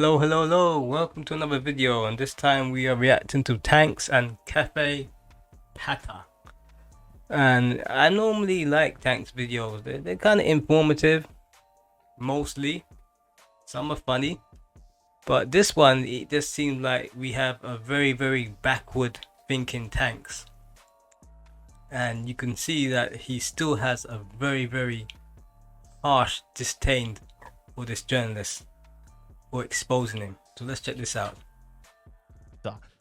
Hello. Welcome to another video, and this time we are reacting to Tankz and Cafe Pata. And I normally like Tankz videos. They're kind of informative, mostly. Some are funny, but this one, it just seems like we have a very backward thinking Tankz. And you can see that he still has a very harsh disdain for this journalist or exposing him. So let's check this out.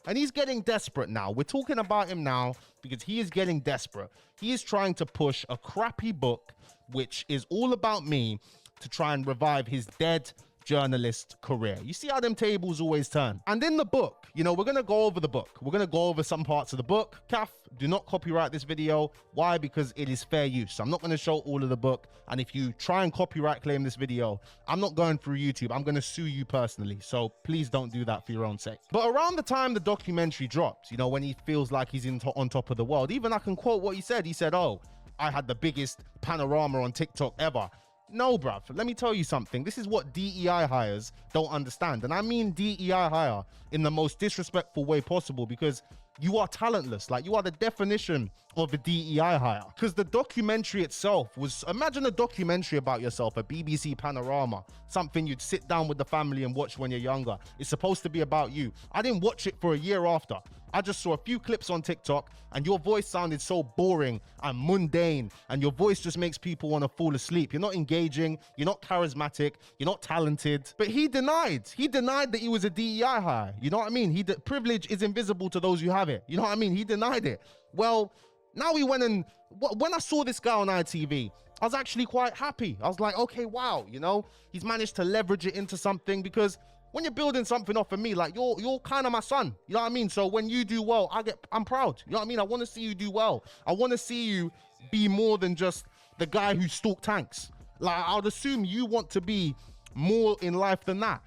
And he's getting desperate now. We're talking about him now because he is getting desperate. He is trying to push a crappy book, which is all about me, to try and revive his dead journalist career. You see how them tables always turn. And in the book, you know, we're going to go over the book. We're going to go over some parts of the book. Caf, do not copyright this video. Why? Because it is fair use. I'm not going to show all of the book. And if you try and copyright claim this video, I'm not going through YouTube. I'm going to sue you personally. So please don't do that for your own sake. But around the time the documentary drops, you know, when he feels like he's on top of the world, even I can quote what he said. He said, "Oh, I had the biggest panorama on TikTok ever." No, bruv, let me tell you something. This is what DEI hires don't understand. And I mean DEI hire in the most disrespectful way possible, because you are talentless. Like, you are the definition of a DEI hire. Because the documentary itself was, imagine a documentary about yourself, a BBC panorama, something you'd sit down with the family and watch when you're younger. It's supposed to be about you. I didn't watch it for a year after. I just saw a few clips on TikTok, and your voice sounded so boring and mundane, and your voice just makes people want to fall asleep. You're not engaging, you're not charismatic, you're not talented. But he denied that he was a DEI hire. You know what I mean? Privilege is invisible to those who have it. You know what I mean? He denied it. Well, now he went and, when I saw this guy on ITV, I was actually quite happy. I was like, okay, wow, you know, he's managed to leverage it into something, because when you're building something off of me, like, you're kind of my son, you know what I mean? So when you do well, I'm proud, you know what I mean? I want to see you do well. I want to see you be more than just the guy who stalked Tankz. Like, I would assume you want to be more in life than that.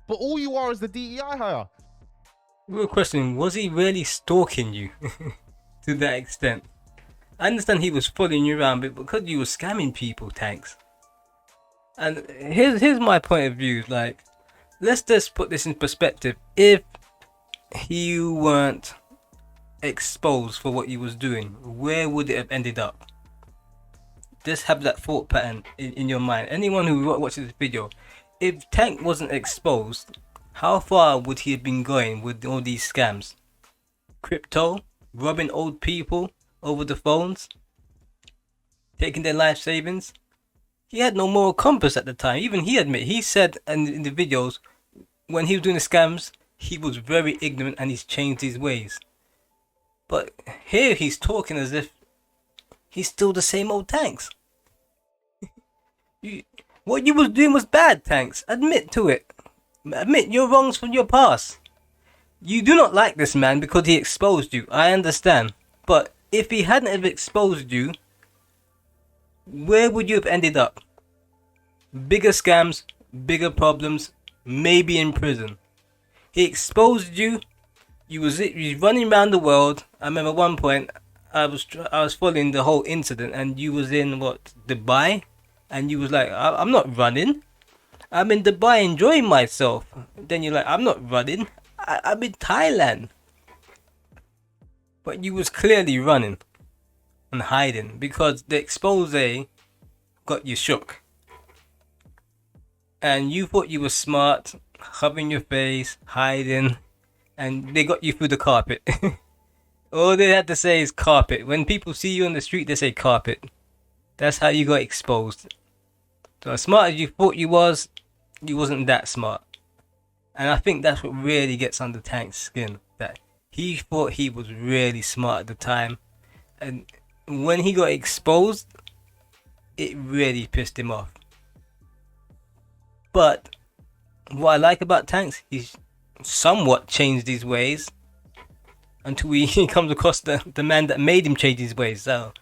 But all you are is the DEI hire. Real question, was he really stalking you to that extent? I understand he was following you around, but because you were scamming people, Tankz. And here's my point of view. Like, let's just put this in perspective. If he weren't exposed for what he was doing, where would it have ended up? Just have that thought pattern in your mind. Anyone who watches this video, if Tank wasn't exposed, how far would he have been going with all these scams? Crypto, robbing old people over the phones, taking their life savings. He had no moral compass at the time. Even he said in the videos, when he was doing the scams, he was very ignorant and he's changed his ways. But here he's talking as if he's still the same old Tankz. What you was doing was bad, Tankz. Admit to it. Admit your wrongs from your past. You do not like this man because he exposed you. I understand. But if he hadn't have exposed you, where would you have ended up? Bigger scams, bigger problems, maybe in prison. He exposed you. You was running around the world. I remember one point I was following the whole incident, and you was in Dubai, and you was like, I'm not running. I'm in Dubai enjoying myself. Then you're like, I'm not running. I'm in Thailand. But you was clearly running and hiding because the expose got you shook. And you thought you were smart, covering your face, hiding, and they got you through the carpet. All they had to say is carpet. When people see you on the street, they say carpet. That's how you got exposed. So as smart as you thought you wasn't that smart. And I think that's what really gets under Tank's skin. That he thought he was really smart at the time. And when he got exposed, it really pissed him off. But what I like about Tankz, he's somewhat changed his ways until he comes across the man that made him change his ways. So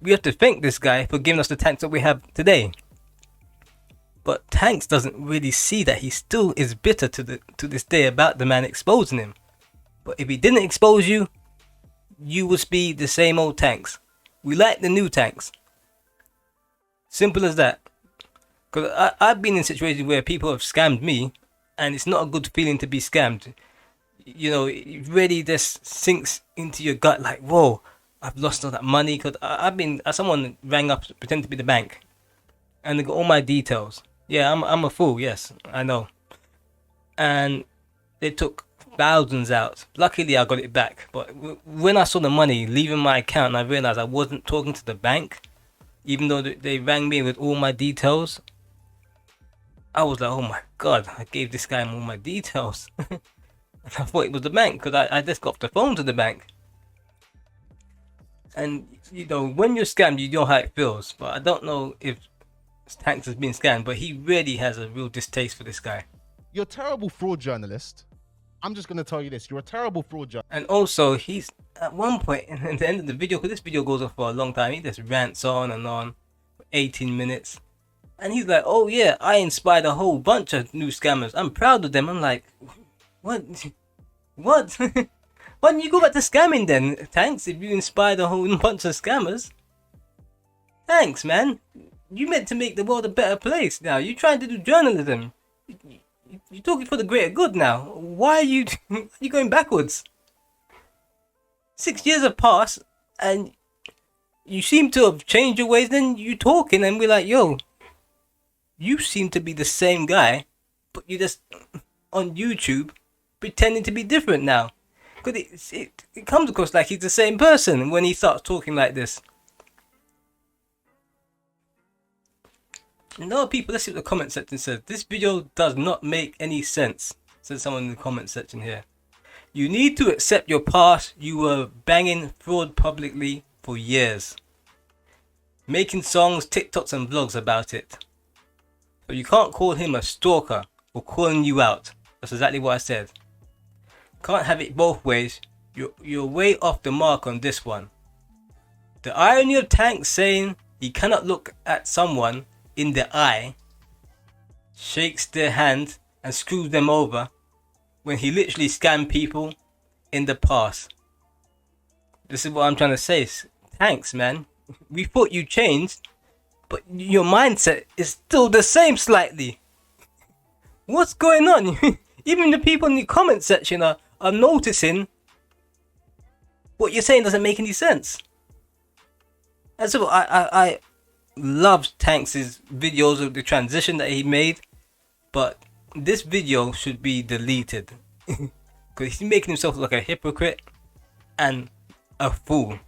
we have to thank this guy for giving us the Tankz that we have today. But Tankz doesn't really see that he still is bitter to this day about the man exposing him. But if he didn't expose you, you would be the same old Tankz. We like the new Tankz. Simple as that. Because I've been in situations where people have scammed me and it's not a good feeling to be scammed. You know, it really just sinks into your gut like, whoa, I've lost all that money. Because I've been, someone rang up pretending to be the bank, and they got all my details. Yeah, I'm a fool, yes, I know. And they took thousands out. Luckily, I got it back. But when I saw the money leaving my account, and I realized I wasn't talking to the bank, even though they rang me with all my details, I was like, oh my god, I gave this guy all my details. And I thought it was the bank because I just got off the phone to the bank. And, you know, when you're scammed, you know how it feels. But I don't know if Tankz has been scammed, but he really has a real distaste for this guy. You're a terrible fraud journalist. I'm just going to tell you this. You're a terrible fraud journalist. And also, he's at one point, at the end of the video, because this video goes on for a long time, he just rants on and on for 18 minutes. And he's like, oh yeah, I inspired a whole bunch of new scammers. I'm proud of them. I'm like, what? What? Why don't you go back to scamming then, Tankz, if you inspired a whole bunch of scammers? Thanks, man. You meant to make the world a better place now. You're trying to do journalism. You're talking for the greater good now. Why are you going backwards? 6 years have passed and you seem to have changed your ways. Then you talking and we're like, yo, you seem to be the same guy, but you're just on YouTube pretending to be different now. Because it comes across like he's the same person when he starts talking like this. And a lot of people, let's see what the comment section says. This video does not make any sense, says someone in the comment section here. You need to accept your past. You were banging fraud publicly for years, making songs, TikToks and vlogs about it. But you can't call him a stalker or calling you out. That's exactly what I said. Can't have it both ways. You're way off the mark on this one. The irony of Tankz saying he cannot look at someone in the eye, shakes their hand and screws them over when he literally scammed people in the past. This is what I'm trying to say. Tankz, man. We thought you changed, but your mindset is still the same slightly. What's going on? Even the people in the comment section are noticing what you're saying doesn't make any sense. And so I love Tankz's videos of the transition that he made, but this video should be deleted because he's making himself look like a hypocrite and a fool,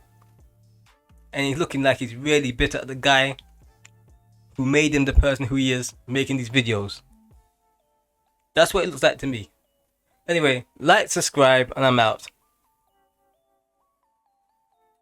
and he's looking like he's really bitter at the guy who made him the person who he is making these videos. That's what it looks like to me. Anyway, like, subscribe, and I'm out.